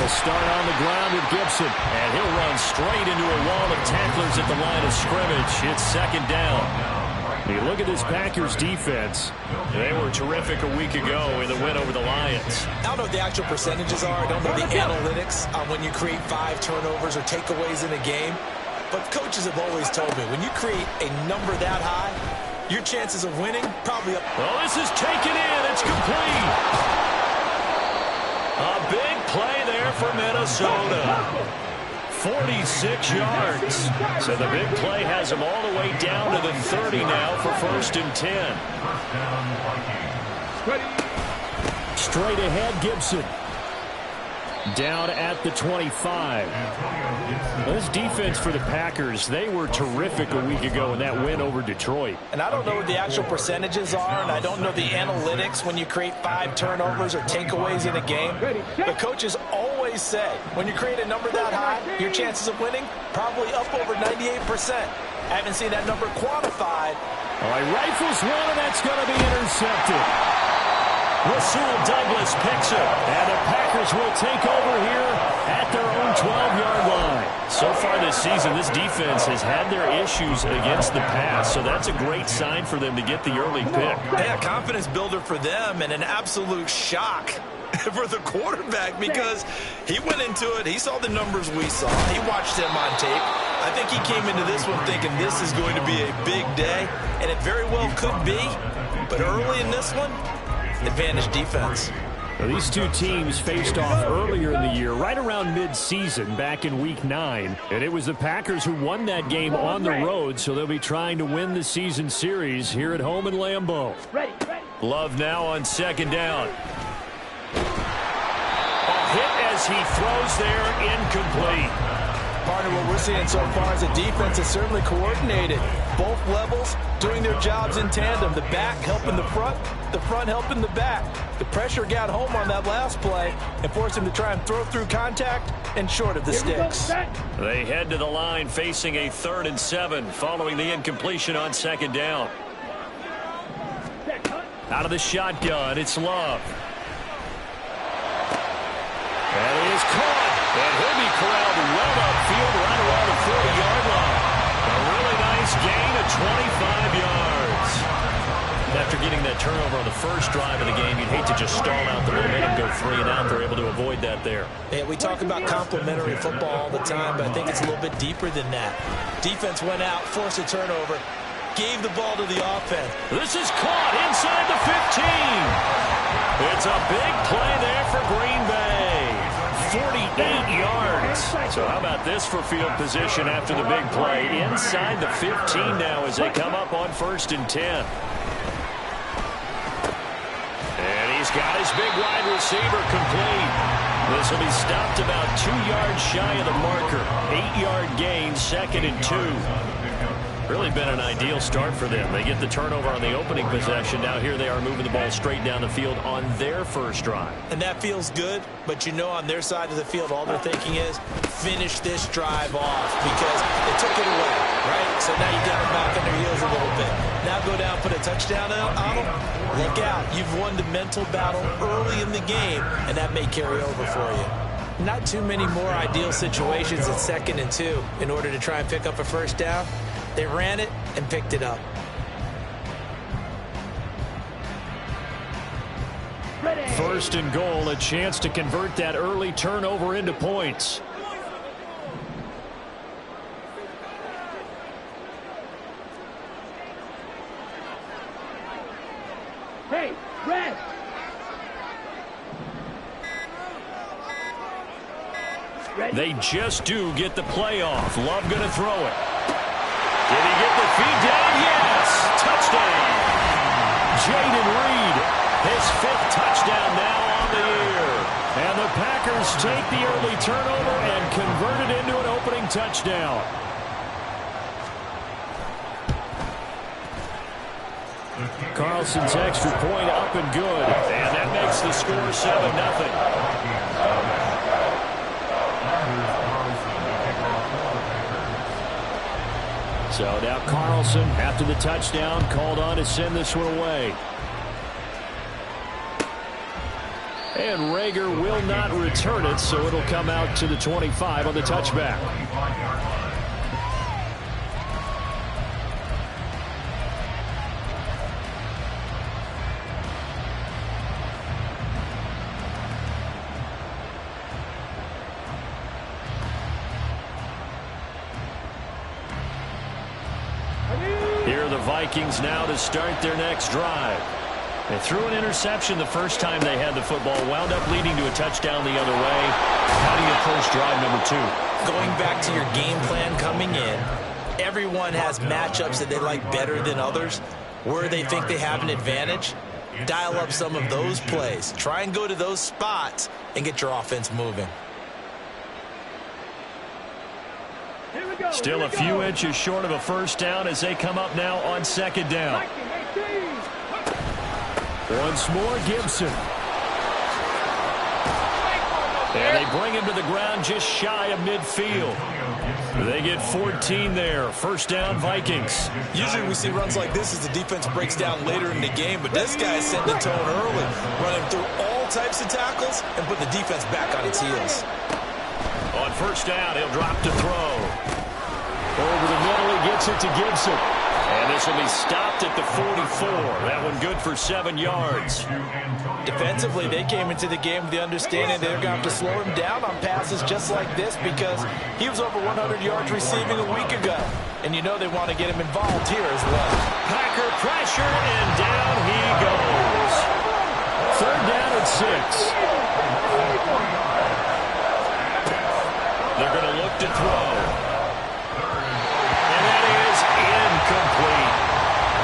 They'll start on the ground with Gibson. And he'll run straight into a wall of tacklers at the line of scrimmage. It's second down. You look at this Packers defense. They were terrific a week ago in the win over the Lions. I don't know what the actual percentages are. I don't know the analytics on when you create 5 turnovers or takeaways in a game. But coaches have always told me, when you create a number that high, your chances of winning probably up. Well, this is taken in. It's complete. A big play there for Minnesota. 46 yards. So the big play has them all the way down to the 30 now for 1st and 10. Straight ahead, Gibson. Down at the 25. This defense for the Packers, they were terrific a week ago in that win over Detroit. And I don't know what the actual percentages are, and I don't know the analytics when you create 5 turnovers or takeaways in a game. But coaches always say, when you create a number that high, your chances of winning probably up over 98%. I haven't seen that number quantified. All right, rifles one, and that's going to be intercepted. Rasul Douglas picks it, and the Packers will take over here at their own 12-yard line. So far this season, this defense has had their issues against the pass, so that's a great sign for them to get the early pick. Yeah, confidence builder for them, and an absolute shock for the quarterback because he went into it. He saw the numbers we saw. He watched them on tape. I think he came into this one thinking this is going to be a big day, and it very well could be. But early in this one, advantage defense. Well, these two teams faced off earlier in the year, right around mid-season, back in Week 9. And it was the Packers who won that game on the road, so they'll be trying to win the season series here at home in Lambeau. Love now on 2nd down. A hit as he throws there, incomplete. Partner, what we're seeing so far is the defense is certainly coordinated. Both levels doing their jobs in tandem. The back helping the front helping the back. The pressure got home on that last play and forced him to try and throw through contact and short of the sticks. They head to the line facing a 3rd and 7 following the incompletion on 2nd down. Out of the shotgun, it's Love. And he is caught. And he'll be corralled well upfield right around the 40-yard line. A really nice gain of 25 yards. After getting that turnover on the first drive of the game, you'd hate to just stall out the momentum, go 3 and out. They're able to avoid that there. Yeah, we talk about complementary football all the time, but I think it's a little bit deeper than that. Defense went out, forced a turnover, gave the ball to the offense. This is caught inside the 15. It's a big play there for Green Bay. 48 yards. So how about this for field position after the big play? Inside the 15 now as they come up on 1st and 10. And he's got his big wide receiver complete. This will be stopped about 2 yards shy of the marker. 8-yard gain, 2nd and 2. Really been an ideal start for them. They get the turnover on the opening possession. Now here they are moving the ball straight down the field on their first drive. And that feels good, but you know on their side of the field all they're thinking is finish this drive off because they took it away, right? So now you got them back on their heels a little bit. Now go down, put a touchdown on them. Look out. You've won the mental battle early in the game, and that may carry over for you. Not too many more ideal situations at 2nd and 2 in order to try and pick up a first down. They ran it and picked it up. 1st and goal, a chance to convert that early turnover into points. Hey, red. They just do get the playoff. Love going to throw it. Did he get the feed down? Yes! Touchdown! Jayden Reed, his 5th touchdown now on the year. And the Packers take the early turnover and convert it into an opening touchdown. Carlson's extra point up and good. And that makes the score 7-0. So now Carlson, after the touchdown, called on to send this one away. And Rager will not return it, so it'll come out to the 25 on the touchback. Here are the Vikings now to start their next drive. They threw an interception the first time they had the football, wound up leading to a touchdown the other way. How do you approach drive number 2? Going back to your game plan coming in, everyone has matchups that they like better than others, where they think they have an advantage. Dial up some of those plays. Try and go to those spots and get your offense moving. Still a few inches short of a first down as they come up now on second down. Once more, Gibson. And they bring him to the ground just shy of midfield. They get 14 there. First down, Vikings. Usually we see runs like this as the defense breaks down later in the game, but this guy is setting the tone early, running through all types of tackles and putting the defense back on its heels. On first down, he'll drop to throw. Over the middle, he gets it to Gibson. And this will be stopped at the 44. That one good for 7 yards. Defensively, they came into the game with the understanding they're going to have to slow him down on passes just like this because he was over 100 yards receiving a week ago. And you know they want to get him involved here as well. Packer pressure, and down he goes. Third down at 6. They're going to look to throw. Complete.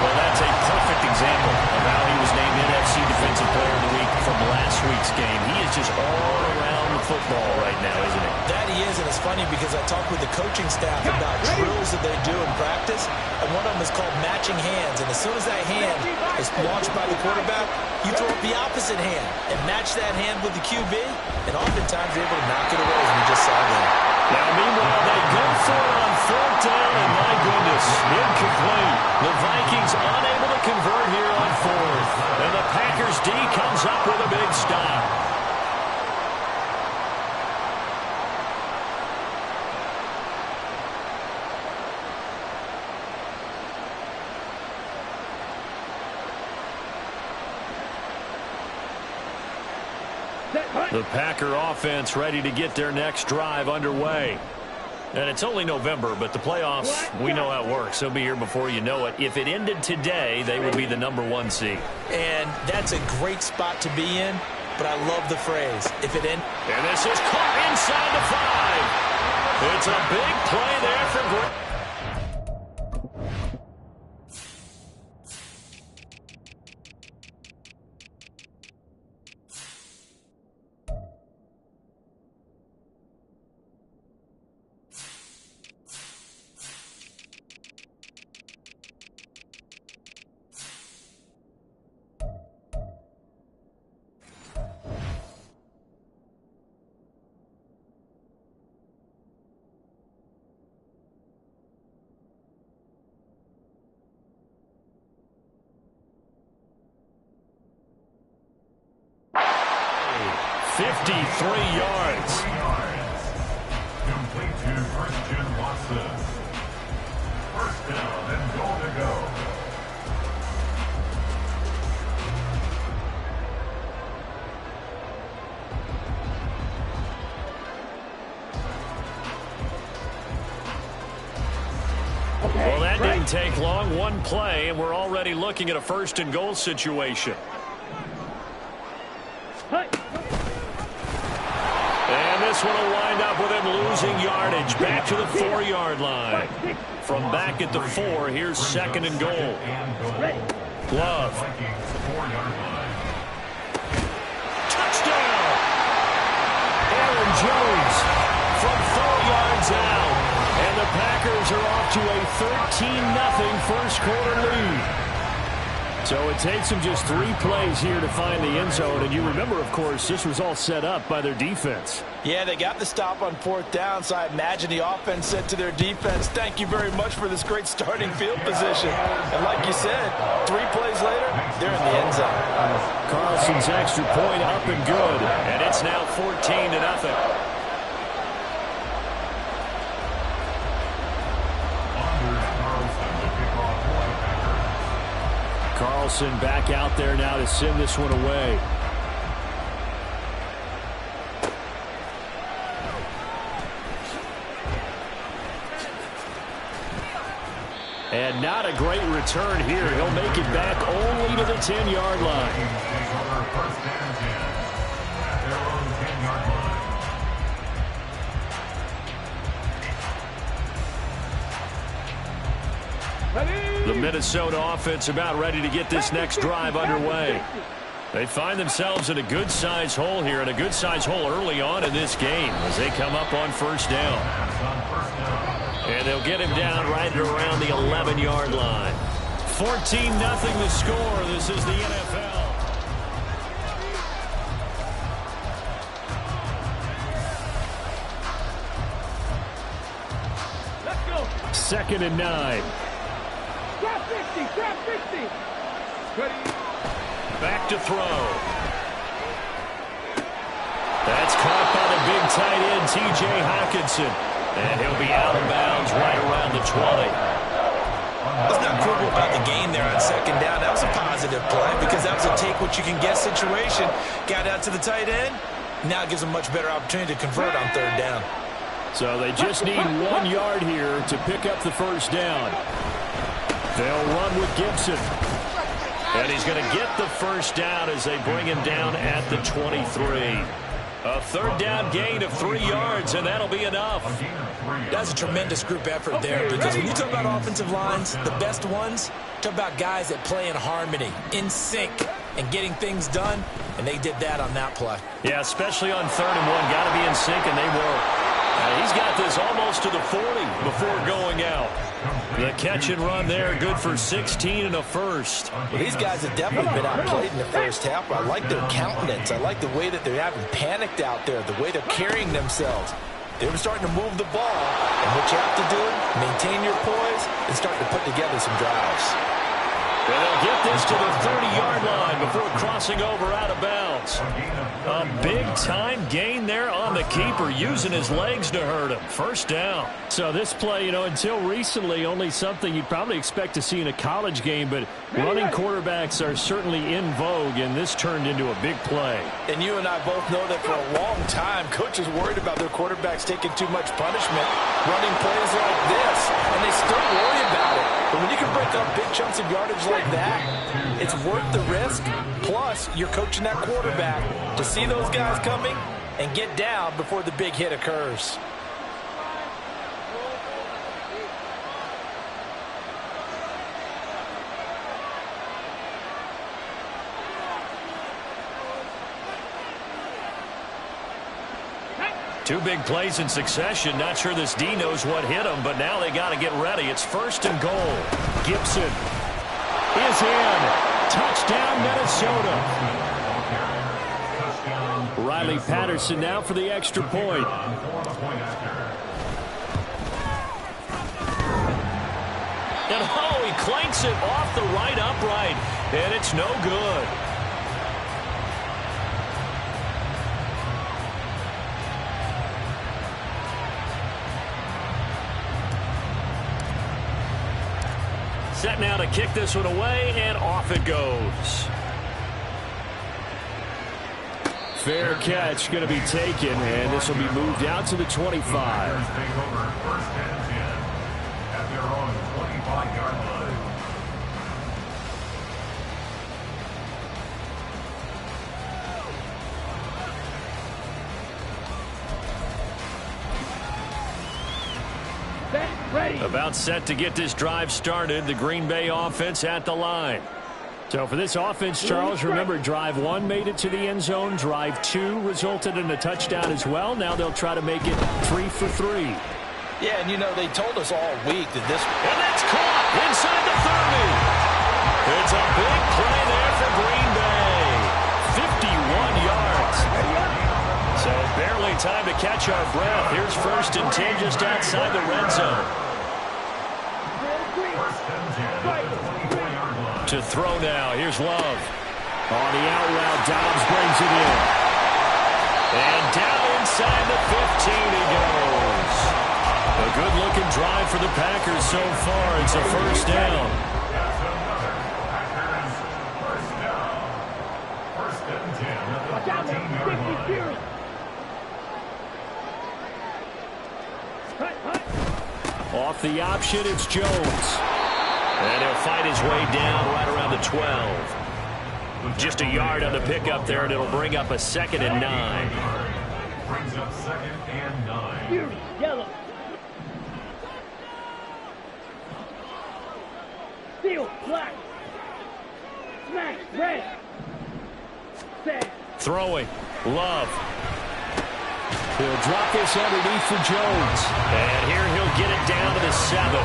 Well, that's a perfect example of how he was named NFC Defensive Player of the Week from last week's game. He is just all around the football right now, isn't he? That he is, and it's funny because I talked with the coaching staff about drills that they do in practice, and one of them is called matching hands. And as soon as that hand is launched by the quarterback, you throw up the opposite hand and match that hand with the QB, and oftentimes you're able to knock it away, as we just saw there. Now, meanwhile, they go for it on fourth down, and my goodness, incomplete. The Vikings unable to convert here on fourth. And the Packers D comes up with a big stop. The Packer offense ready to get their next drive underway. And it's only November, but the playoffs, we know how it works. They'll be here before you know it. If it ended today, they would be the #1 seed. And that's a great spot to be in, but I love the phrase, if it ended. And this is caught inside the 5. It's a big play there for Green. Yards. Complete to Christian Watson. First down and goal to go. Well, that didn't take long. One play, and we're already looking at a first and goal situation. And this one will wind up with him losing yardage back to the 4-yard line. From back at the 4, here's second and goal. Love. Touchdown! Aaron Jones from 4 yards out. And the Packers are off to a 13-0 first quarter lead. So it takes them just 3 plays here to find the end zone. And you remember, of course, this was all set up by their defense. Yeah, they got the stop on fourth down, so I imagine the offense said to their defense, thank you very much for this great starting field position. And like you said, 3 plays later, they're in the end zone. Carlson's extra point up and good. And it's now 14-0. Carlson back out there now to send this one away. And not a great return here. He'll make it back only to the 10-yard line. The Minnesota offense about ready to get this next drive underway. They find themselves in a good-sized hole here, and a good-sized hole early on in this game as they come up on first down. And they'll get him down right at around the 11-yard line. 14-0 the score. This is the NFL. Let's go. 2nd and 9. Drop 50, drop 50. Ready. Back to throw. That's caught by the big tight end, T.J. Hockenson. And he'll be out of bounds right around the 20. Let's not quibble about the gain there on 2nd down. That was a positive play because that was a take-what-you-can-get situation. Got out to the tight end. Now it gives them a much better opportunity to convert on 3rd down. So they just need 1 yard here to pick up the first down. They'll run with Gibson. And he's going to get the first down as they bring him down at the 23. A 3rd down gain of 3 yards, and that'll be enough. That's a tremendous group effort there because when you talk about offensive lines, the best ones, talk about guys that play in harmony, in sync, and getting things done, and they did that on that play. Yeah, especially on 3rd and 1. Got to be in sync, and they were. He's got this almost to the 40 before going out. The catch and run there, good for 16 and a first. Well, these guys have definitely been outplayed in the first half. I like their countenance. I like the way that they haven't panicked out there, the way they're carrying themselves. They're starting to move the ball, and what you have to do, maintain your poise and start to put together some drives. And they'll get this to the 30-yard line before crossing over out of bounds. A big-time gain there on the keeper, using his legs to hurt him. First down. So this play, until recently, only something you'd probably expect to see in a college game, but running quarterbacks are certainly in vogue, and this turned into a big play. And you and I both know that for a long time, coaches worried about their quarterbacks taking too much punishment, running plays like this, and they still worry about it. But when you can break up big chunks of yardage like that, it's worth the risk. Plus, you're coaching that quarterback to see those guys coming and get down before the big hit occurs. Two big plays in succession. Not sure this D knows what hit him, but now they got to get ready. It's 1st and goal. Gibson is in. Touchdown, Minnesota. Riley Patterson now for the extra point. And he clanks it off the right upright, and it's no good. Set now to kick this one away, and off it goes. Fair catch going to be taken, and this will be moved out to the 25. Take over 1st and 10 at their own 25-yard line. Ready. About set to get this drive started. The Green Bay offense at the line. So for this offense, Charles, remember, drive 1 made it to the end zone. Drive 2 resulted in a touchdown as well. Now they'll try to make it 3 for 3. Yeah, and they told us all week that this... And that's caught inside the 30. It's a big play there for Green Bay. 51 yards. So barely time to catch our breath. Here's 1st and 10 just outside the red zone. To throw now. Here's Love. On the out route, Dobbs brings it in. And down inside the 15 he goes. A good-looking drive for the Packers so far. It's a first down. That's another Packers first down. First and 10 at the 13-yard line. Off the option, it's Jones. And he'll fight his way down right around the 12. Just a yard on the pickup there, and it'll bring up a 2nd and 9. Brings up 2nd and 9. Yellow. Steel, black. Smack, red. Set. Throwing. Love. He'll drop this underneath for Jones. And here he'll get it down to the 7.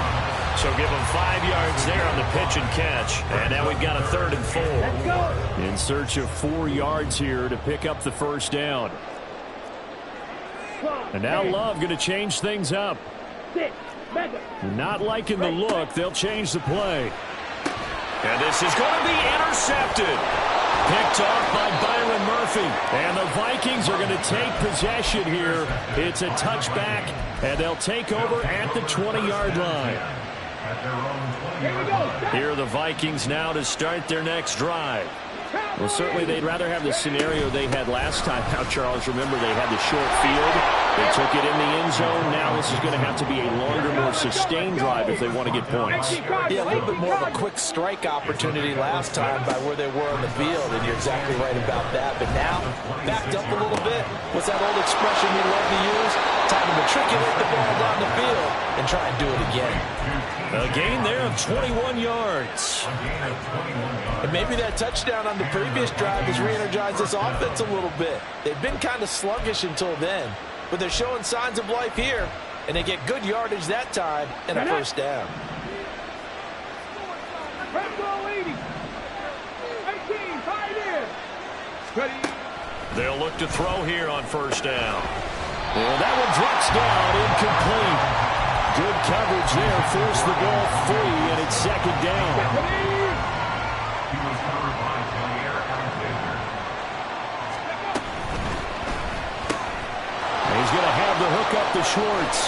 So give him 5 yards there on the pitch and catch. And now we've got a 3rd and 4. Let's go. In search of 4 yards here to pick up the first down. And now Love going to change things up. Six. Mega. Not liking the look. They'll change the play. And this is going to be intercepted. Picked off by Byron Murphy. And the Vikings are going to take possession here. It's a touchback, and they'll take over at the 20-yard line. Here are the Vikings now to start their next drive. Well, certainly they'd rather have the scenario they had last time out, Charles. Remember, they had the short field. They took it in the end zone. Now this is going to have to be a longer, more sustained drive if they want to get points. Yeah, a little bit more of a quick strike opportunity last time by where they were on the field, and you're exactly right about that. But now, backed up a little bit. What's that old expression we love to use? Time to matriculate the ball down the field and try and do it again. A gain there of 21 yards. And maybe that touchdown on the previous drive has re-energized this offense a little bit. They've been kind of sluggish until then, but they're showing signs of life here, and they get good yardage that time and a first down. Press ball 80. 18, tied in. Ready. They'll look to throw here on first down. Well, that one drops down, incomplete. Good coverage there, forced the ball free, and it's 2nd down. He was covered by Jair Alexander. He's going to have the hook up to Schwartz.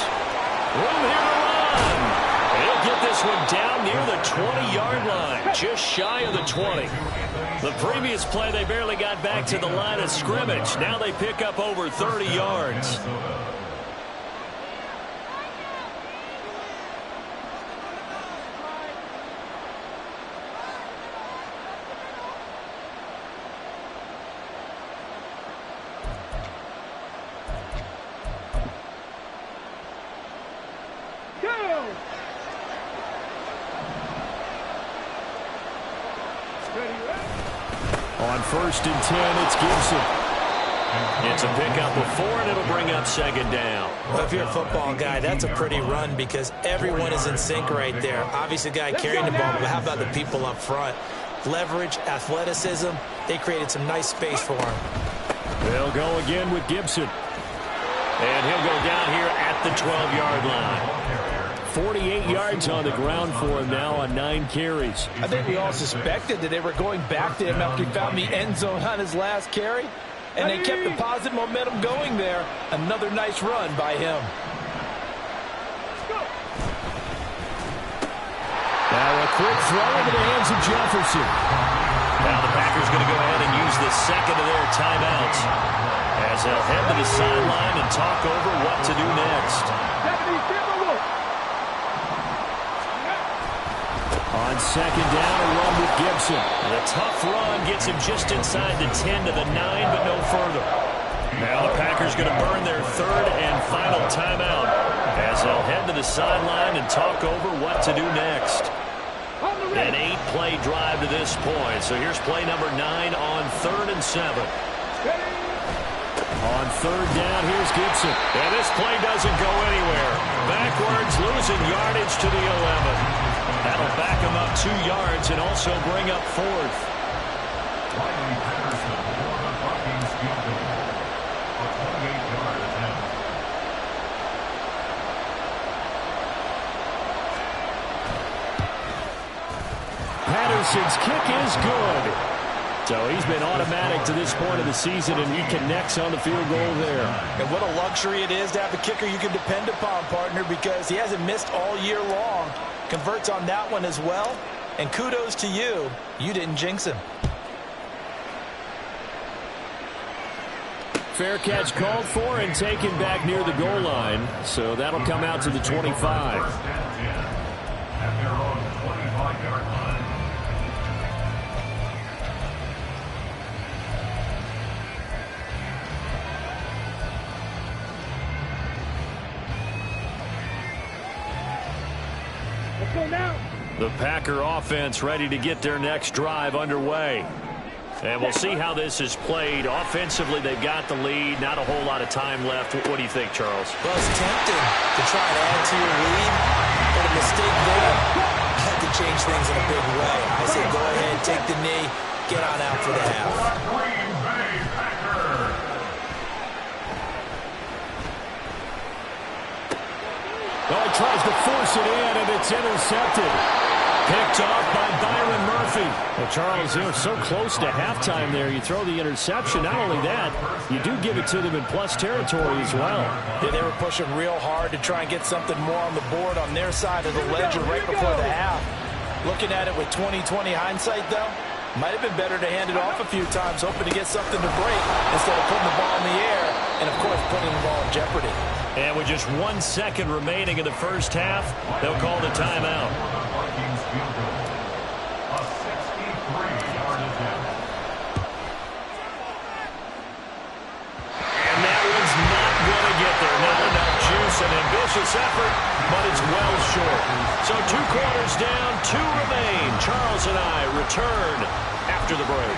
Room here to run. He'll get this one down near the 20-yard line, just shy of the 20. The previous play, they barely got back to the line of scrimmage. Now they pick up over 30 yards. On 1st and 10, it's Gibson. It's a pickup of 4, and it'll bring up 2nd down. Well, if you're a football guy, that's a pretty run because everyone is in sync right there. Obviously, the guy carrying the ball, but how about the people up front? Leverage, athleticism, they created some nice space for him. They'll go again with Gibson. And he'll go down here at the 12-yard line. 48 yards on the ground for him now on 9 carries. I think we all suspected that they were going back to him after he found the end zone on his last carry. And they kept the positive momentum going there. Another nice run by him. Now a quick throw into the hands of Jefferson. Now the Packers going to go ahead and use the 2nd of their timeouts as they'll head to the sideline and talk over what to do next. On 2nd down, a run with Gibson. And a tough run gets him just inside the 10 to the 9, but no further. Now the Packers going to burn their 3rd and final timeout as they'll head to the sideline and talk over what to do next. An 8-play drive to this point. So here's play number 9 on 3rd and 7. On 3rd down, here's Gibson. And this play doesn't go anywhere. Backwards, losing yardage to the 11. That'll back him up 2 yards and also bring up 4th. Riley Patterson for the Vikings field goal. A 28-yard attempt. Patterson's kick is good. So he's been automatic to this point of the season, and he connects on the field goal there. And what a luxury it is to have a kicker you can depend upon, partner, because he hasn't missed all year long. Converts on that one as well. And kudos to you. You didn't jinx him. Fair catch called for and taken back near the goal line. So that'll come out to the 25. At their own 25-yard line. Let's go now. The Packer offense ready to get their next drive underway. And we'll see how this is played. Offensively, they've got the lead. Not a whole lot of time left. What do you think, Charles? Well, it's tempting to try and add to your lead, but a mistake there had to change things in a big way. I say go ahead, take the knee, get on out for the half. Green Bay Packers. Oh, he tries to force it in, and it's intercepted. Picked off by Byron Murphy. Well, Charles, they're so close to halftime there. You throw the interception. Not only that, you do give it to them in plus territory as well. Yeah, they were pushing real hard to try and get something more on the board on their side of the ledger right before the half. Looking at it with 20/20 hindsight, though, might have been better to hand it off a few times, hoping to get something to break instead of putting the ball in the air and, of course, putting the ball in jeopardy. And with just 1 second remaining in the first half, they'll call the timeout. Vikings field goal. A 63-yard attempt. And that one's not going to get there. Not enough juice. An ambitious effort, but it's well short. So 2 quarters down, 2 remain. Charles and I return after the break.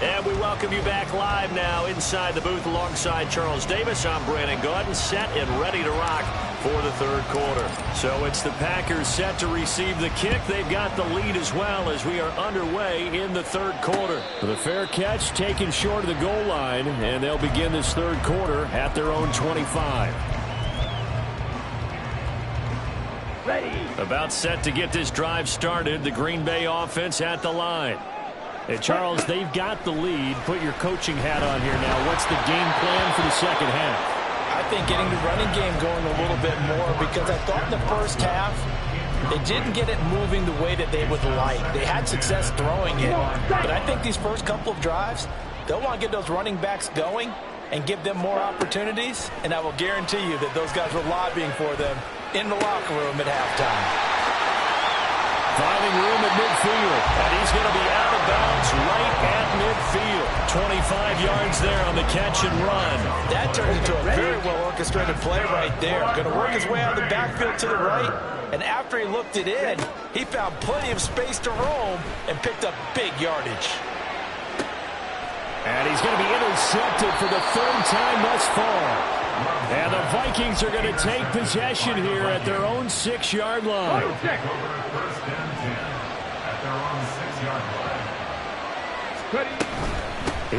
And we welcome you back live now inside the booth alongside Charles Davis. I'm Brandon Gaudin, set and ready to rock for the third quarter. So it's the Packers set to receive the kick. They've got the lead as well as we are underway in the third quarter. The fair catch taken short of the goal line, and they'll begin this third quarter at their own 25. Ready. About set to get this drive started. The Green Bay offense at the line. Hey, Charles, they've got the lead. Put your coaching hat on here now. What's the game plan for the second half? I think getting the running game going a little bit more, because I thought in the first half they didn't get it moving the way that they would like. They had success throwing it, but I think these first couple of drives, they'll want to get those running backs going and give them more opportunities, and I will guarantee you that those guys were lobbying for them in the locker room at halftime. Finding room at midfield, and he's going to be out of bounds right at midfield. 25 yards there on the catch and run. That turned into a very well-orchestrated play right there. Going to work his way out of the backfield to the right, and after he looked it in, he found plenty of space to roam and picked up big yardage. And he's going to be intercepted for the 3rd time thus far. And the Vikings are going to take possession here at their own 6-yard line. First and 10 at their own 6-yard line. Ready.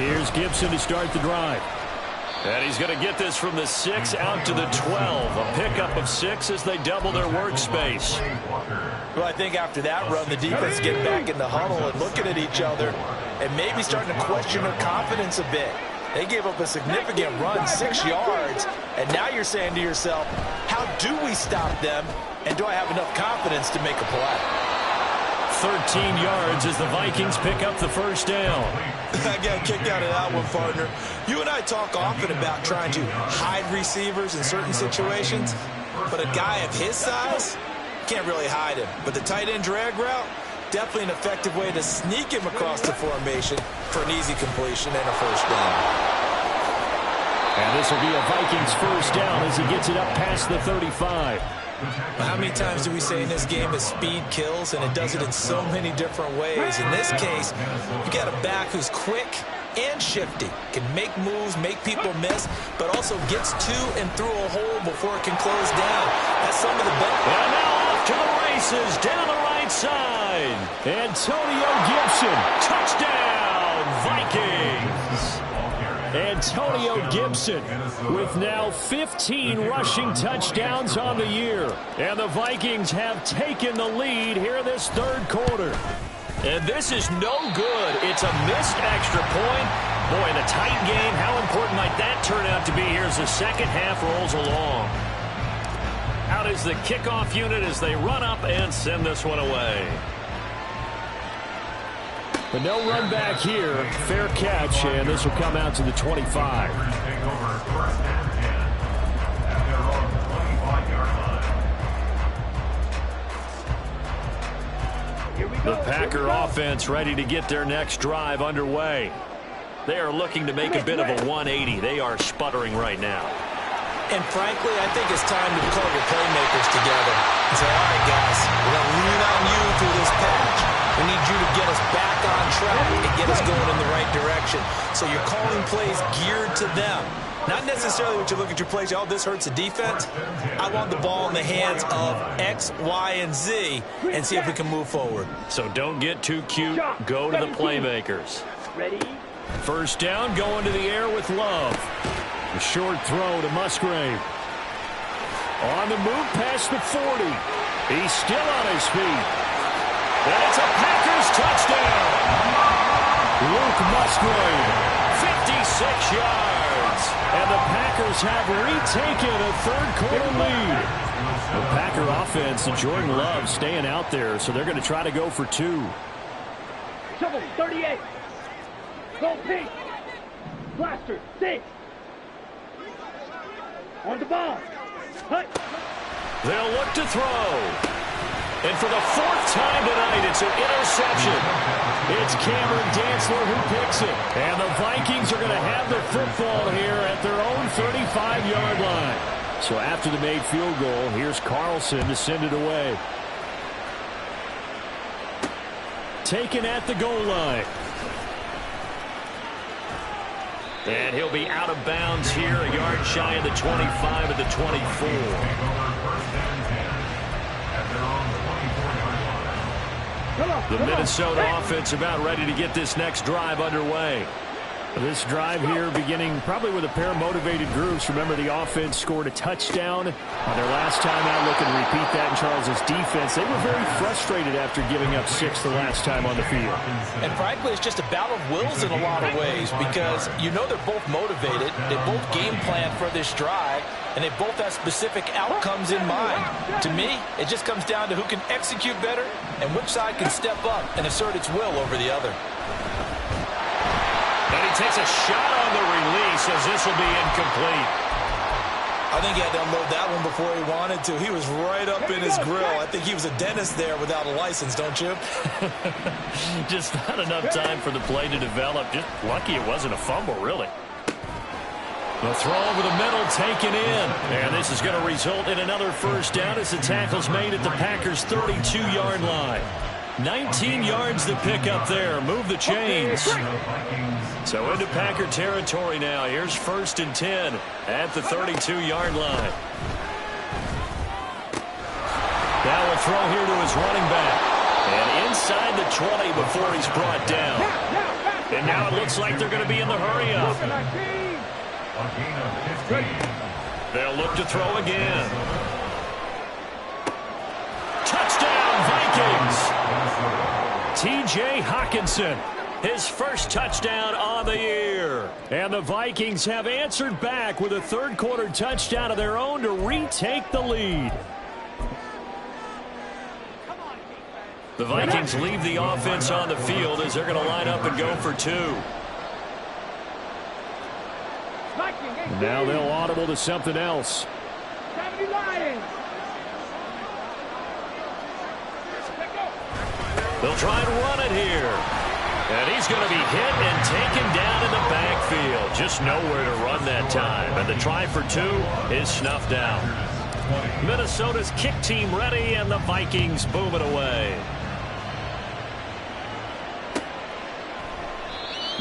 Here's Gibson to start the drive. And he's going to get this from the 6 out to the 12. A pickup of 6 as they double their workspace. Well, I think after that run, the defense get back in the huddle and looking at each other and maybe starting to question their confidence a bit. They gave up a significant run, 6 yards, and now you're saying to yourself, how do we stop them, and do I have enough confidence to make a play? 13 yards as the Vikings pick up the first down. I got kicked out of that one, partner. You and I talk often about trying to hide receivers in certain situations, but a guy of his size can't really hide him. But the tight end drag route, definitely an effective way to sneak him across the formation for an easy completion and a first down. And this will be a Vikings first down as he gets it up past the 35. How many times do we say in this game that speed kills, and it does it in so many different ways? In this case, you got a back who's quick and shifty, can make moves, make people miss, but also gets to and through a hole before it can close down. That's some of the best. And now off to the races, down the right side. Antonio Gibson, touchdown, Vikings. Antonio Gibson with now 15 rushing touchdowns on the year. And the Vikings have taken the lead here in this third quarter. And this is no good. It's a missed extra point. Boy, in a tight game, how important might that turn out to be here as the second half rolls along. Out is the kickoff unit as they run up and send this one away. But no run back here. Fair catch, and this will come out to the 25. The Packer offense ready to get their next drive underway. They are looking to make a bit of a 180. They are sputtering right now. And frankly, I think it's time to call your playmakers together and say, all right, guys, we're going to lean on you through this patch. We need you to get us back on track and get us going in the right direction. So you're calling plays geared to them. Not necessarily what you look at your plays, oh, this hurts the defense. I want the ball in the hands of X, Y, and Z and see if we can move forward. So don't get too cute. Go to the playmakers. Ready? First down, going to the air with Love. A short throw to Musgrave. On the move past the 40. He's still on his feet. And it's a Packers touchdown. Luke Musgrave, 56 yards. And the Packers have retaken a third-quarter lead. The Packer offense and Jordan Love staying out there, so they're going to try to go for two. Shovel, 38. Go pink. Blaster, 6. On the ball. Hut. They'll look to throw. And for the fourth time tonight, it's an interception. It's Cameron Dantzler who picks it. And the Vikings are going to have the football here at their own 35-yard line. So after the made field goal, here's Carlson to send it away. Taken at the goal line. And he'll be out of bounds here, a yard shy of the 25 at the 24. The Minnesota offense about ready to get this next drive underway. This drive here beginning probably with a pair of motivated groups. Remember, the offense scored a touchdown on their last time out. Looking to repeat that in Charles's defense. They were very frustrated after giving up 6 the last time on the field. And frankly, it's just a battle of wills in a lot of ways because you know they're both motivated. They both game plan for this drive, and they both have specific outcomes in mind. To me, it just comes down to who can execute better and which side can step up and assert its will over the other. And he takes a shot on the release as this will be incomplete. I think he had to unload that one before he wanted to. He was right up in his grill. I think he was a dentist there without a license, don't you? Just not enough time for the play to develop. Just lucky it wasn't a fumble, really. The throw over the middle taken in. And this is going to result in another first down as the tackle's made at the Packers' 32-yard line. 19 yards to pick up there. Move the chains. So into Packer territory now. Here's 1st and 10 at the 32-yard line. Now a throw here to his running back. And inside the 20 before he's brought down. And now it looks like they're going to be in the hurry-up. They'll look to throw again. Touchdown, Vikings! T.J. Hockenson, his first touchdown on the year. And the Vikings have answered back with a third-quarter touchdown of their own to retake the lead. The Vikings leave the offense on the field as they're going to line up and go for two. Now they'll audible to something else. They'll try and run it here. And he's going to be hit and taken down in the backfield. Just nowhere to run that time. And the try for two is snuffed out. Minnesota's kick team ready, and the Vikings boom it away.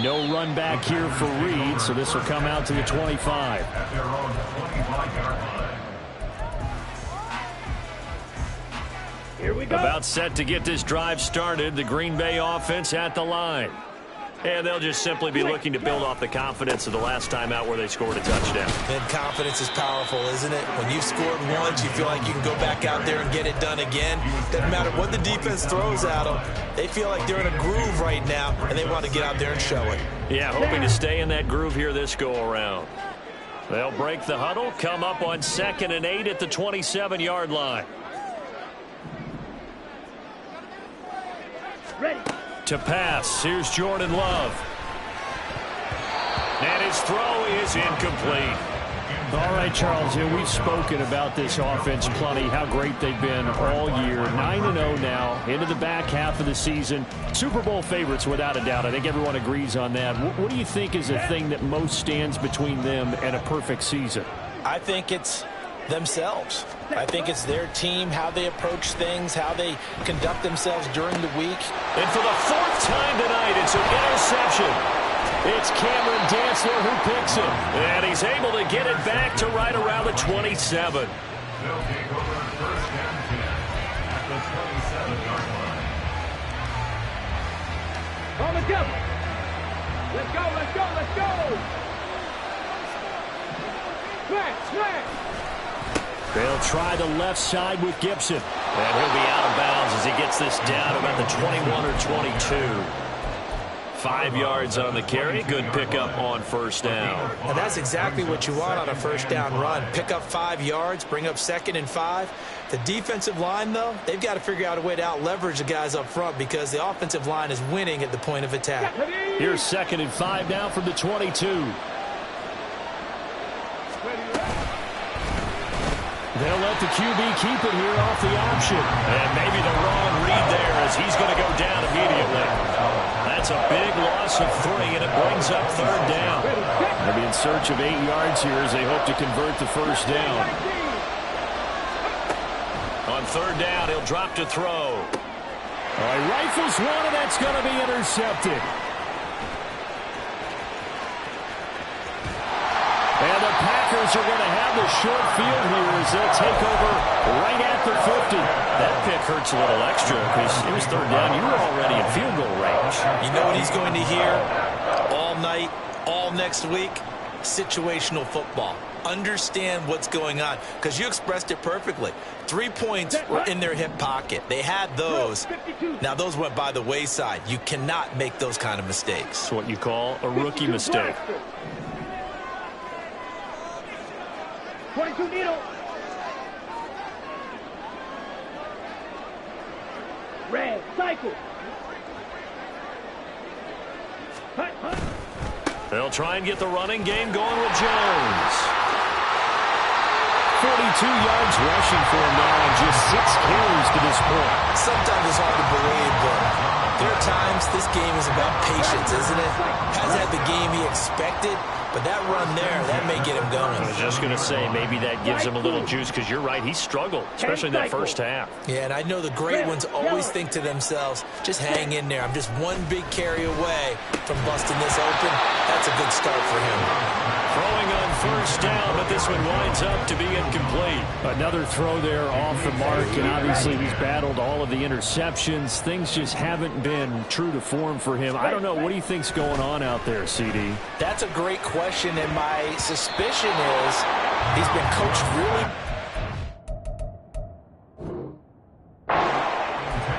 No run back here for Reed, so this will come out to the 25. Here we go. About set to get this drive started. The Green Bay offense at the line. And they'll just simply be looking to build off the confidence of the last time out where they scored a touchdown. And confidence is powerful, isn't it? When you've scored once, you feel like you can go back out there and get it done again. Doesn't matter what the defense throws at them. They feel like they're in a groove right now, and they want to get out there and show it. Yeah, hoping to stay in that groove here this go-around. They'll break the huddle, come up on 2nd and 8 at the 27-yard line. Ready. To pass, here's Jordan Love. And his throw is incomplete. All right, Charles, we've spoken about this offense plenty, how great they've been all year. 9-0 now, into the back half of the season. Super Bowl favorites, without a doubt. I think everyone agrees on that. What do you think is the thing that most stands between them and a perfect season? I think it's themselves. I think it's their team, how they approach things, how they conduct themselves during the week. And for the 4th time tonight, it's an interception. It's Cameron Dantzler who picks it. And he's able to get it back to right around the 27. They'll take over 1st and 10 at the 27-yard line. On the double. Let's go, let's go, let's go. Smack, smack. They'll try the left side with Gibson. And he'll be out of bounds as he gets this down about the 21 or 22. 5 yards on the carry. Good pickup on 1st down. And that's exactly what you want on a 1st down run. Pick up 5 yards, bring up 2nd and 5. The defensive line, though, they've got to figure out a way to out-leverage the guys up front because the offensive line is winning at the point of attack. Here's 2nd and 5 now from the 22. They'll let the QB keep it here off the option. And maybe the wrong read there as he's going to go down immediately. That's a big loss of 3, and it brings up 3rd down. They'll be in search of 8 yards here as they hope to convert the 1st down. On 3rd down, he'll drop to throw. All right, rifles one, and that's going to be intercepted. And the Packers are going to have the short field here as they'll take over right at the 50. That pick hurts a little extra because it was 3rd down. You were already in field goal range. You know what he's going to hear all night, all next week? Situational football. Understand what's going on because you expressed it perfectly. 3 points were in their hip pocket. They had those. Now, those went by the wayside. You cannot make those kind of mistakes. It's what you call a rookie mistake. 22 needle. Red, cycle. Hut, hut. They'll try and get the running game going with Jones. 42 yards rushing for him now and just 6 carries to this point. Sometimes it's hard to believe, but there are times this game is about patience, isn't it? Hasn't had the game he expected, but that run there, that may get him going. I was just going to say, maybe that gives him a little juice because you're right, he struggled, especially in that 1st half. Yeah, and I know the great ones always think to themselves, just hang in there. I'm just one big carry away from busting this open. That's a good start for him. Throwing on 1st down, but this one winds up to be incomplete. Another throw there off the mark, and obviously he's battled all of the interceptions. Things just haven't been true to form for him. I don't know. What do you think's going on out there, CD? That's a great question, and my suspicion is he's been coached really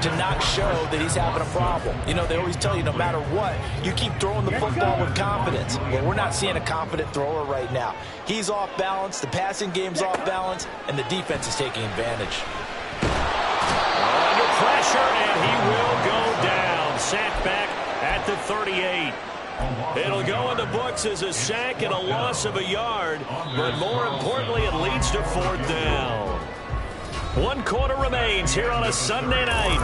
to not show that he's having a problem. You know, they always tell you no matter what, you keep throwing the football with confidence. Well, we're not seeing a confident thrower right now. He's off balance, the passing game's off balance, and the defense is taking advantage. Under pressure, and he will go down. Sacked back at the 38. It'll go in the books as a sack and a loss of a yard, but more importantly, it leads to 4th down. 1 quarter remains here on a Sunday night.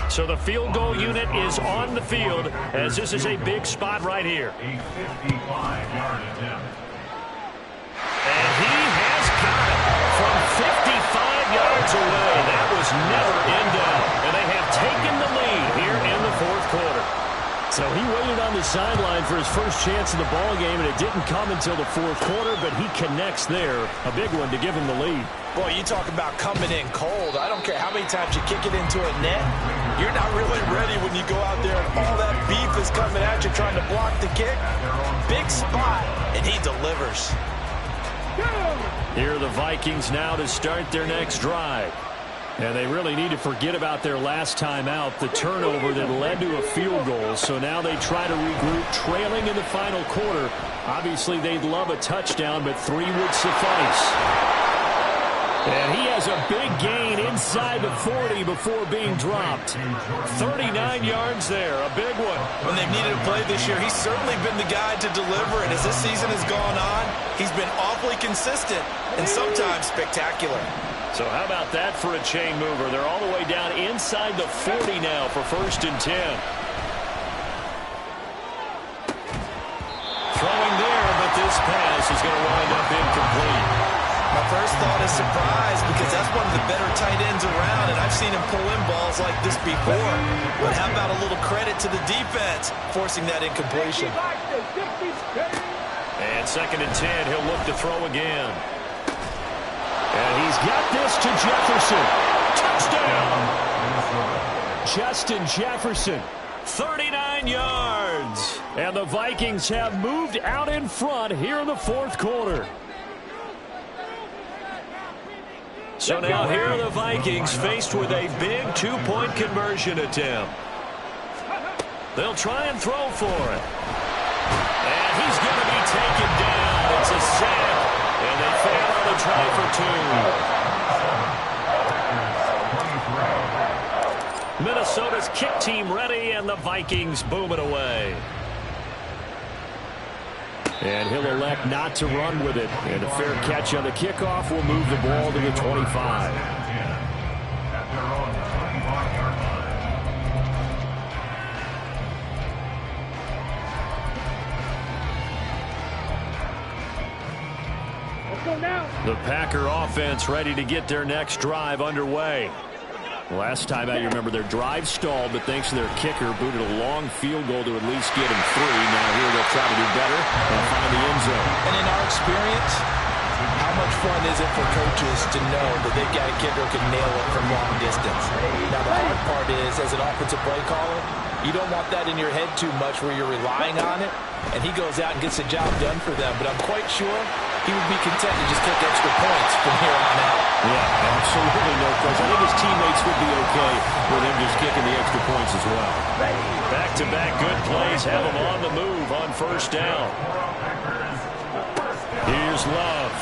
So the field goal unit is on the field as this is a big spot right here. A 55-yard attempt. And he has got it from 55 yards away. That was never in doubt. And they have taken the lead here in the 4th quarter. So he waited on the sideline for his first chance in the ball game, and it didn't come until the fourth quarter, but he connects there. A big one to give him the lead. Boy, you talk about coming in cold. I don't care how many times you kick it into a net. You're not really ready when you go out there and all that beef is coming at you trying to block the kick. Big spot, and he delivers. Here are the Vikings now to start their next drive. And they really need to forget about their last time out, the turnover that led to a field goal. So now they try to regroup, trailing in the final quarter. Obviously, they'd love a touchdown, but 3 would suffice. And he has a big gain inside the 40 before being dropped. 39 yards there, a big one. When they've needed a play this year, he's certainly been the guy to deliver. And as this season has gone on, he's been awfully consistent and sometimes spectacular. So how about that for a chain mover? They're all the way down inside the 40 now for 1st and 10. Throwing there, but this pass is going to wind up incomplete. My first thought is surprise because that's one of the better tight ends around, and I've seen him pull in balls like this before. But how about a little credit to the defense forcing that incompletion? And 2nd and 10, he'll look to throw again. And he's got this to Jefferson. Touchdown! Justin Jefferson, 39 yards. And the Vikings have moved out in front here in the 4th quarter. So now here are the Vikings faced with a big 2-point conversion attempt. They'll try and throw for it. And he's going to be taken down. It's a sack. And they fail on the try for 2. Minnesota's kick team ready, and the Vikings boom it away. And he'll elect not to run with it. And a fair catch on the kickoff will move the ball to the 25. The Packer offense ready to get their next drive underway. Last time out, you remember their drive stalled, but thanks to their kicker, booted a long field goal to at least get him 3. Now here they'll try to do better and find the end zone. And in our experience, how much fun is it for coaches to know that they've got a kicker who can nail it from long distance? Now the hard part is, as an offensive play caller, you don't want that in your head too much where you're relying on it, and he goes out and gets the job done for them. But I'm quite sure he would be content to just kick extra points from here on out. Yeah, absolutely no question. I think his teammates would be okay with him just kicking the extra points as well. Back-to-back good plays have him on the move on 1st down. Here's Love.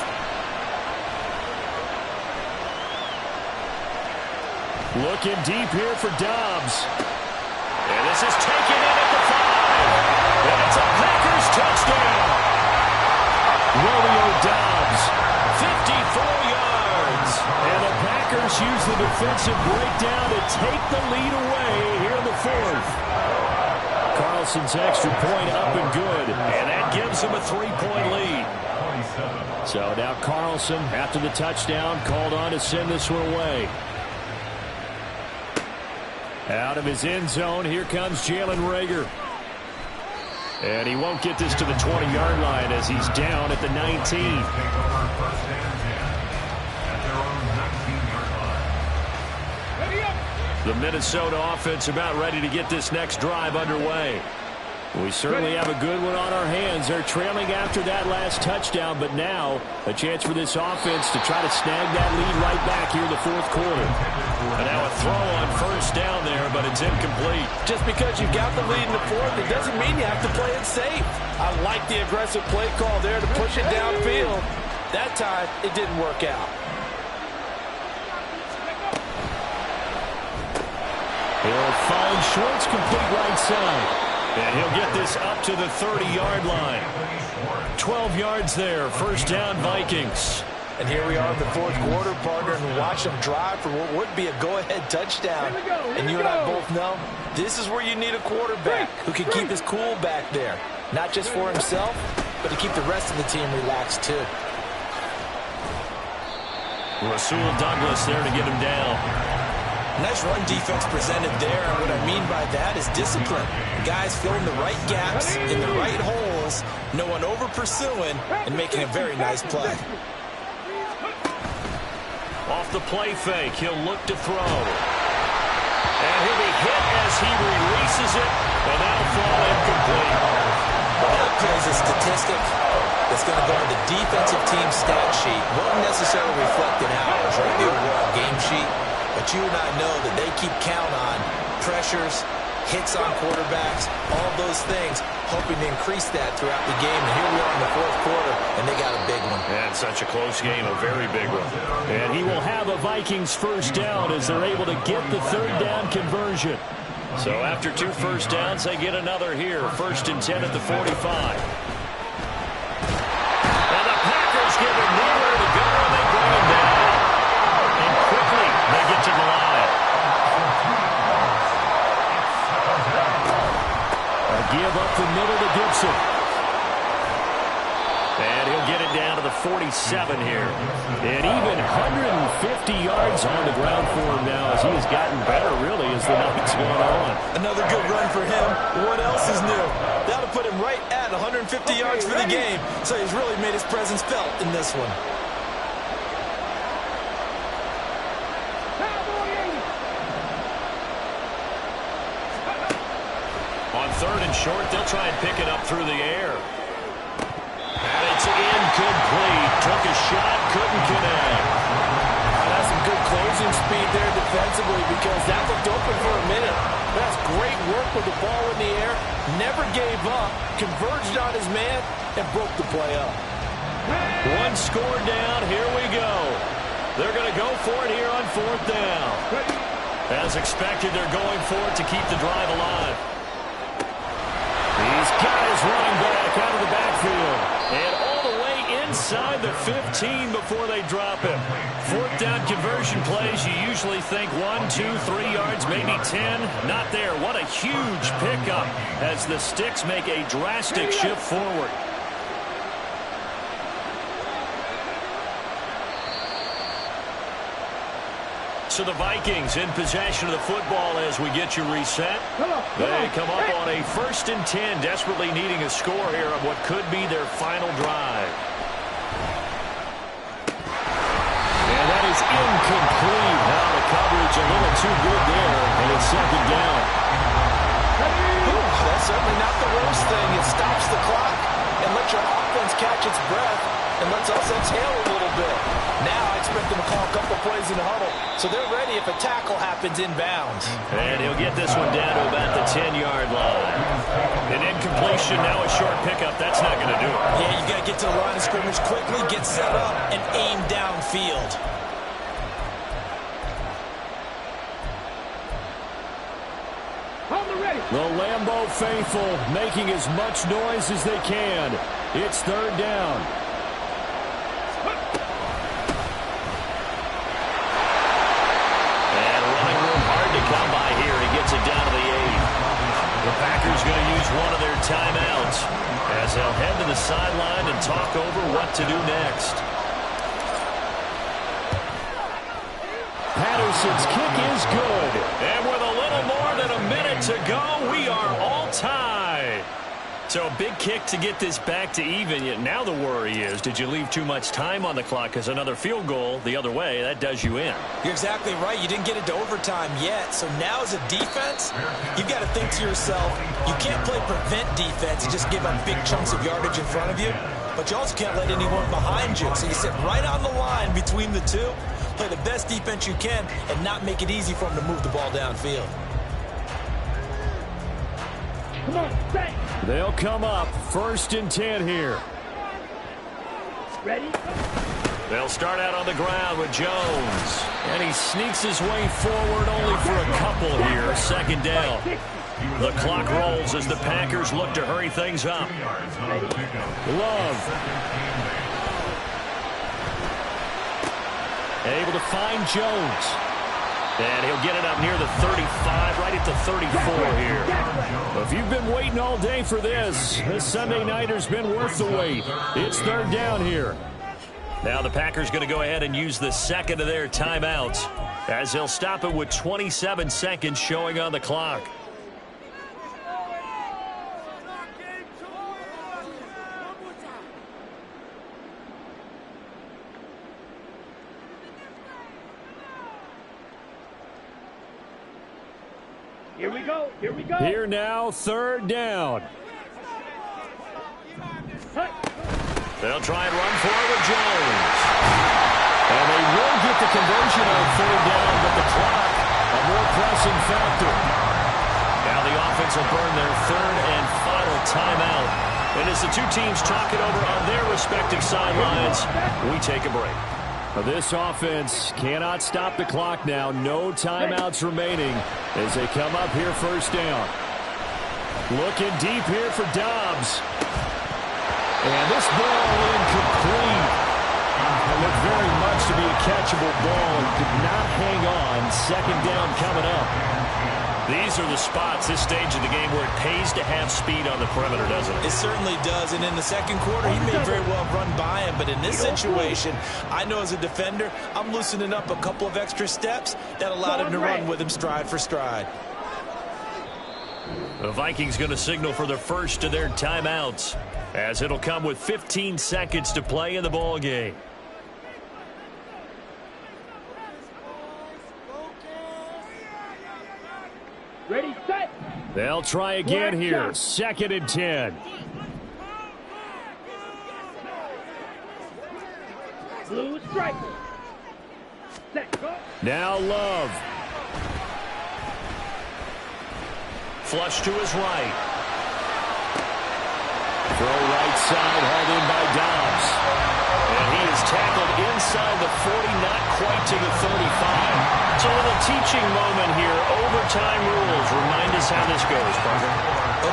Looking deep here for Dobbs. And this is taken in at the 5. And it's a Packers touchdown. Romeo Dobbs, 54 yards. And the Packers use the defensive breakdown to take the lead away here in the 4th. Carlson's extra point up and good. And that gives him a 3-point lead. So now Carlson, after the touchdown, called on to send this one away. Out of his end zone, here comes Jalen Reagor. And he won't get this to the 20-yard line as he's down at the 19. The Minnesota offense about ready to get this next drive underway. We certainly have a good one on our hands. They're trailing after that last touchdown, but now a chance for this offense to try to snag that lead right back here in the 4th quarter. And now a throw on 1st down there, but it's incomplete. Just because you've got the lead in the 4th, it doesn't mean you have to play it safe. I like the aggressive play call there to push it downfield. That time, it didn't work out. He'll find Schwartz complete right side. And he'll get this up to the 30-yard line. 12 yards there. 1st down, Vikings. And here we are in the 4th quarter, partner, and watch them drive for what would be a go-ahead touchdown. And you and I both know this is where you need a quarterback who can keep his cool back there. Not just for himself, but to keep the rest of the team relaxed, too. Rasul Douglas there to get him down. Nice run defense presented there, and what I mean by that is discipline. Guys filling the right gaps in the right holes, no one over-pursuing, and making a very nice play. Off the play fake, he'll look to throw. And he'll be hit as he releases it, and that'll fall incomplete. Well, that plays a statistic that's going to go on the defensive team stat sheet. Won't necessarily reflect in ours, right, the overall game sheet. But you and I know that they keep count on pressures, hits on quarterbacks, all those things, hoping to increase that throughout the game. And here we are in the fourth quarter, and they got a big one. And such a close game, a very big one. And he will have a Vikings first down as they're able to get the third down conversion. So after 2 first downs, they get another here. 1st and 10 at the 45. And the Packers give him nowhere to go, and they bring him down. And quickly, they get to the line. A give up the middle to Gibson. And he'll get it down to the 47 here. And even 150 yards on the ground for him now as he has gotten better, really, as the night's gone on. Another good run for him. What else is new? That'll put him right at 150 yards for the game. So he's really made his presence felt in this one. On 3rd and short, they'll try and pick it up through the air. And it's incomplete. Took a shot, couldn't connect. That's some good closing speed there defensively because that looked open for a minute. That's great work with the ball in the air. Never gave up, converged on his man, and broke the play up. 1 score down. Here we go. They're going to go for it here on 4th down. As expected, they're going for it to keep the drive alive. He's got his running back out of the backfield. And all the way inside the 15 before they drop him. 4th down conversion plays, you usually think 1, 2, 3 yards, maybe 10. Not there. What a huge pickup as the Sticks make a drastic shift forward. So the Vikings in possession of the football as we get you reset. They come up on a 1st and 10, desperately needing a score here on what could be their final drive. And that is incomplete. Now the coverage a little too good there, and it's 2nd down. That's certainly not the worst thing. It stops the clock and lets your offense catch its breath and lets us exhale a little bit. Now I expect them to call a couple plays in the huddle, so they're ready if a tackle happens inbounds. And he'll get this one down to about the 10-yard line. An incompletion, now a short pickup. That's not going to do it. Yeah, you got to get to the line of scrimmage quickly, get set up, and aim downfield. The Lambeau faithful making as much noise as they can. It's 3rd down. And running room hard to come by here. He gets it down to the 8. The Packers going to use one of their timeouts as they'll head to the sideline and talk over what to do next. Patterson's kick is good. And with a little more than a minute to go, we are all tied. So a big kick to get this back to even. Yet now the worry is, did you leave too much time on the clock? Because another field goal the other way, that does you in. You're exactly right. You didn't get it to overtime yet. So now as a defense, you've got to think to yourself, you can't play prevent defense and just give up big chunks of yardage in front of you. But you also can't let anyone behind you. So you sit right on the line between the two, play the best defense you can, and not make it easy for them to move the ball downfield. Come on, stay. They'll come up 1st and 10 here. Ready? They'll start out on the ground with Jones. And he sneaks his way forward only for a couple here. 2nd down. The clock rolls as the Packers look to hurry things up. Love. Able to find Jones. And he'll get it up near the 35, right at the 34 here. If you've been waiting all day for this Sunday nighter's been worth the wait. It's 3rd down here. Now the Packers going to go ahead and use the second of their timeouts as they'll stop it with 27 seconds showing on the clock. Here we go. Here we go. Here now, third down. They'll try and run for it with Jones. And they will get the conversion on third down, but the clock, a more pressing factor. Now the offense will burn their third and final timeout. And as the two teams talk it over on their respective sidelines, we take a break. This offense cannot stop the clock now. No timeouts remaining as they come up here first down. Looking deep here for Dobbs. And this ball incomplete. It looked very much to be a catchable ball and could not hang on. Second down coming up. These are the spots, this stage of the game, where it pays to have speed on the perimeter, doesn't it? It certainly does, and in the second quarter, he may very well run by him, but in this situation, I know as a defender, I'm loosening up a couple of extra steps that allowed him to run with him stride for stride. The Vikings going to signal for the first of their timeouts, as it'll come with 15 seconds to play in the ball game. Ready, set. They'll try again here. Second and 10. Blue striker. Set, go. Now Love. Flush to his right. Throw right side, hauled in by Dobbs. And he is tackled inside the 40, not quite to the 35. It's a little teaching moment here. Overtime rules. Remind us how this goes, Parker.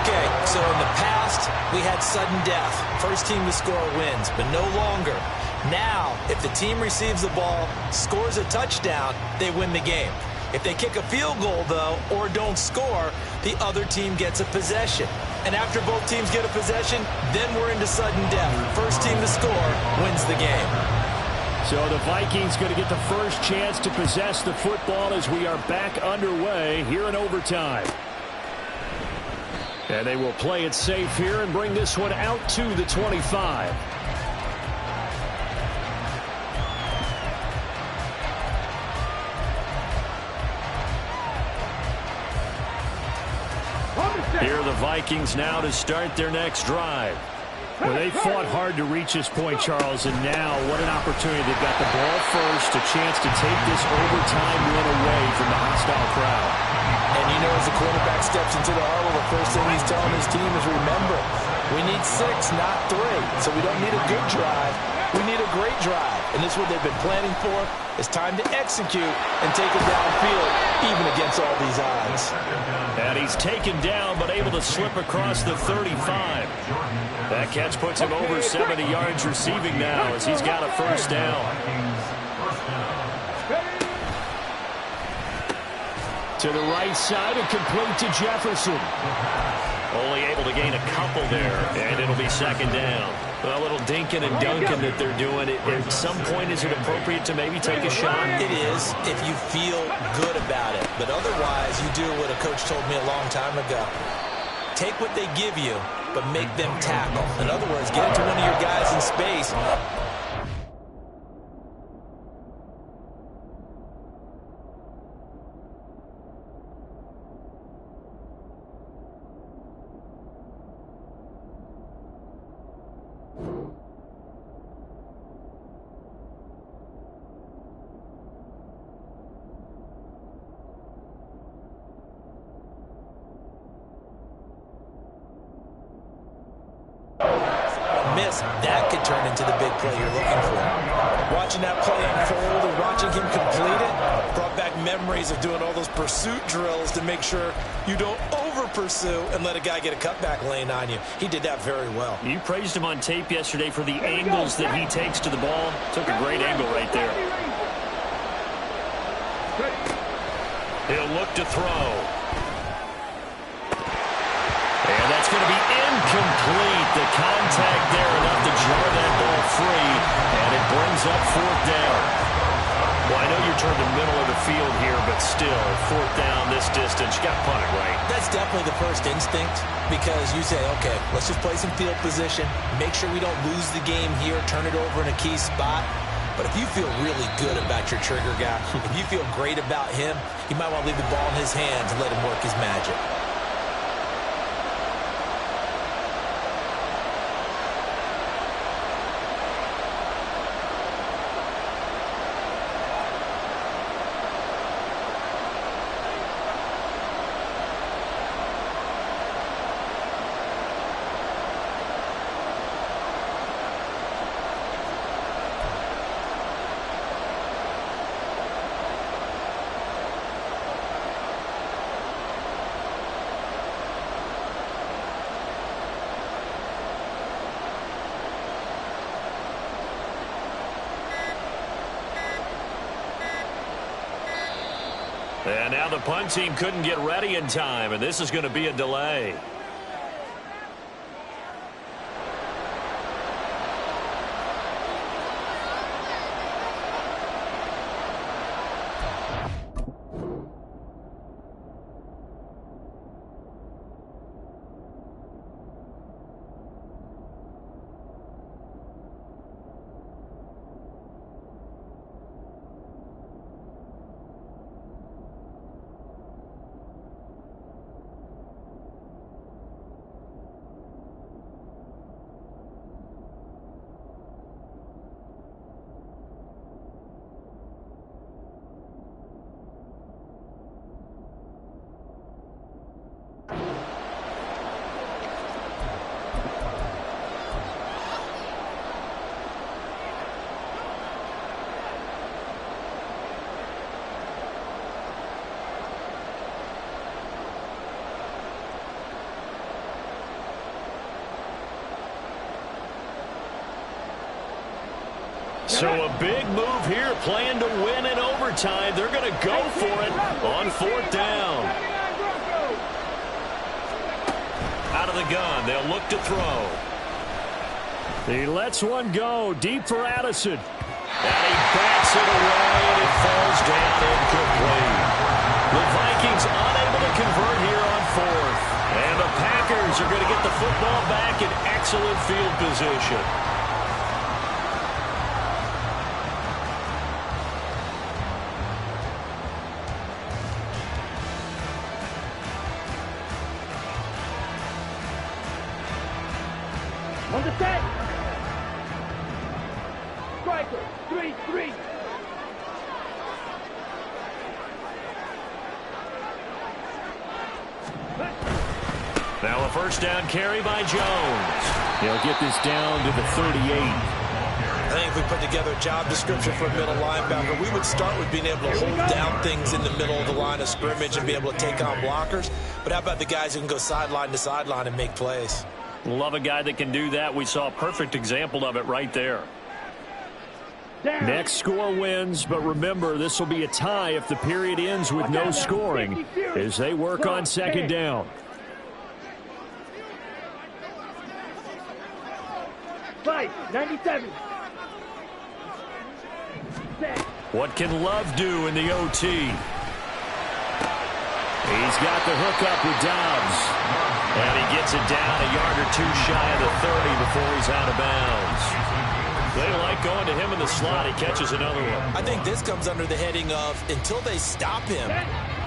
Okay, so in the past, we had sudden death. First team to score wins, but no longer. Now, if the team receives the ball, scores a touchdown, they win the game. If they kick a field goal, though, or don't score, the other team gets a possession. And after both teams get a possession, then we're into sudden death. First team to score wins the game. So the Vikings going to get the first chance to possess the football as we are back underway here in overtime. And they will play it safe here and bring this one out to the 25. Here are the Vikings now to start their next drive. Well, they fought hard to reach this point, Charles, and now what an opportunity. They've got the ball first, a chance to take this overtime win away from the hostile crowd. And you know, as the quarterback steps into the huddle, the first thing he's telling his team is, remember, we need 6, not 3. So we don't need a good drive. We need a great drive. And this is what they've been planning for. It's time to execute and take it downfield, even against all these odds. And he's taken down, but able to slip across the 35. That catch puts him over 70 yards receiving now as he's got a first down. To the right side and complete to Jefferson. Only able to gain a couple there, and it'll be second down. A little dinking and dunking that they're doing. At some point, is it appropriate to maybe take a shot? It is if you feel good about it. But otherwise, you do what a coach told me a long time ago. Take what they give you, but make them tackle. In other words, get into one of your guys in space. That could turn into the big play you're looking for. Watching that play unfold and watching him complete it brought back memories of doing all those pursuit drills to make sure you don't over-pursue and let a guy get a cutback lane on you. He did that very well. You praised him on tape yesterday for the angles that he takes to the ball. Took a great angle right there. He'll look to throw. And that's going to be incomplete. The contact there enough to jar that ball free, and it brings up 4th down. Well, I know you're toward the middle of the field here, but still, 4th down this distance, you got to punt it, right? That's definitely the first instinct, because you say, okay, let's just play some field position, make sure we don't lose the game here, turn it over in a key spot. But if you feel really good about your trigger guy, if you feel great about him, you might want to leave the ball in his hands and let him work his magic. And now the punt team couldn't get ready in time, and this is going to be a delay. So a big move here, playing to win in overtime. They're going to go for it on 4th down. Out of the gun, they'll look to throw. He lets one go deep for Addison. And he backs it away, and it falls down incomplete. The Vikings unable to convert here on 4th. And the Packers are going to get the football back in excellent field position. On the set. Striker, 3-3. Now a first down carry by Jones. He'll get this down to the 38. I think if we put together a job description for a middle linebacker, we would start with being able to hold down things in the middle of the line of scrimmage and be able to take on blockers. But how about the guys who can go sideline to sideline and make plays? Love a guy that can do that. We saw a perfect example of it right there. Next score wins, but remember, this will be a tie if the period ends with no scoring as they work on 2nd down. Fight, 97. What can Love do in the OT? He's got the hook up with Dobbs. And he gets it down a yard or two shy of the 30 before he's out of bounds. They like going to him in the slot. He catches another one. I think this comes under the heading of until they stop him,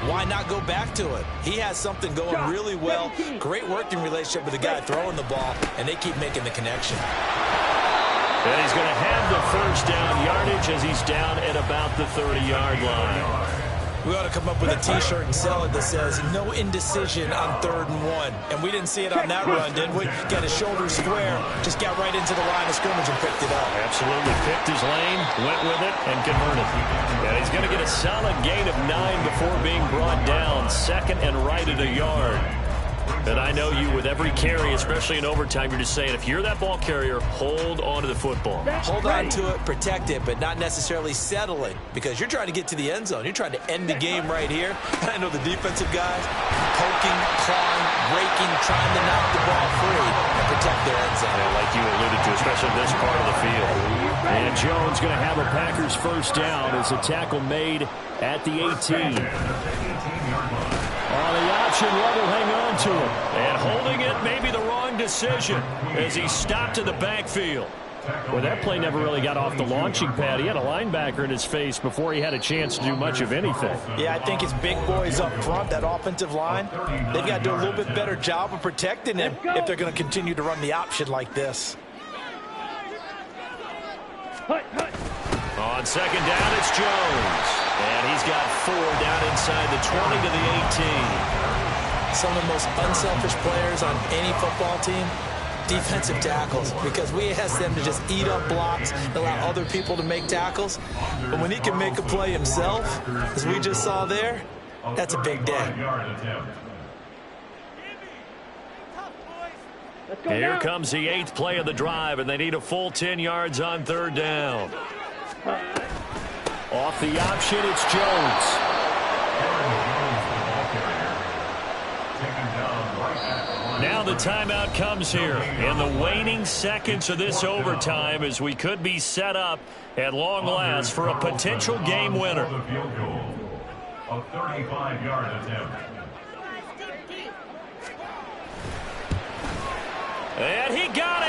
why not go back to it? He has something going really well. Great working relationship with the guy throwing the ball, and they keep making the connection. And he's going to have the first down yardage as he's down at about the 30-yard line. We ought to come up with a T-shirt and sell it that says, no indecision on 3rd and 1. And we didn't see it on that run, did we? Got his shoulder square, just got right into the line of scrimmage and picked it up. Absolutely. Picked his lane, went with it, and converted. And he's going to get a solid gain of 9 before being brought down. 2nd and right at a yard. And I know you, with every carry, especially in overtime, you're just saying, if you're that ball carrier, hold on to the football. Hold on to it, protect it, but not necessarily settle it, because you're trying to get to the end zone. You're trying to end the game right here. I know the defensive guys poking, clawing, raking, trying to knock the ball free and protect their end zone. Yeah, like you alluded to, especially this part of the field. And Jones going to have a Packers first down as a tackle made at the 18. On the option, Love will hang on to him. And holding it may be the wrong decision as he stopped in the backfield. Well, that play never really got off the launching pad. He had a linebacker in his face before he had a chance to do much of anything. Yeah, I think his big boys up front, that offensive line, they've got to do a little bit better job of protecting him if they're going to continue to run the option like this. On second down, it's Jones. And he's got 4 down inside the 20 to the 18. Some of the most unselfish players on any football team, defensive tackles, because we ask them to just eat up blocks and allow other people to make tackles. But when he can make a play himself, as we just saw there, that's a big day. Here comes the 8th play of the drive, and they need a full 10 yards on third down. Off the option, it's Jones. Now the timeout comes here in the waning seconds of this overtime, as we could be set up at long last for a potential game winner. A 35-yard attempt. And he got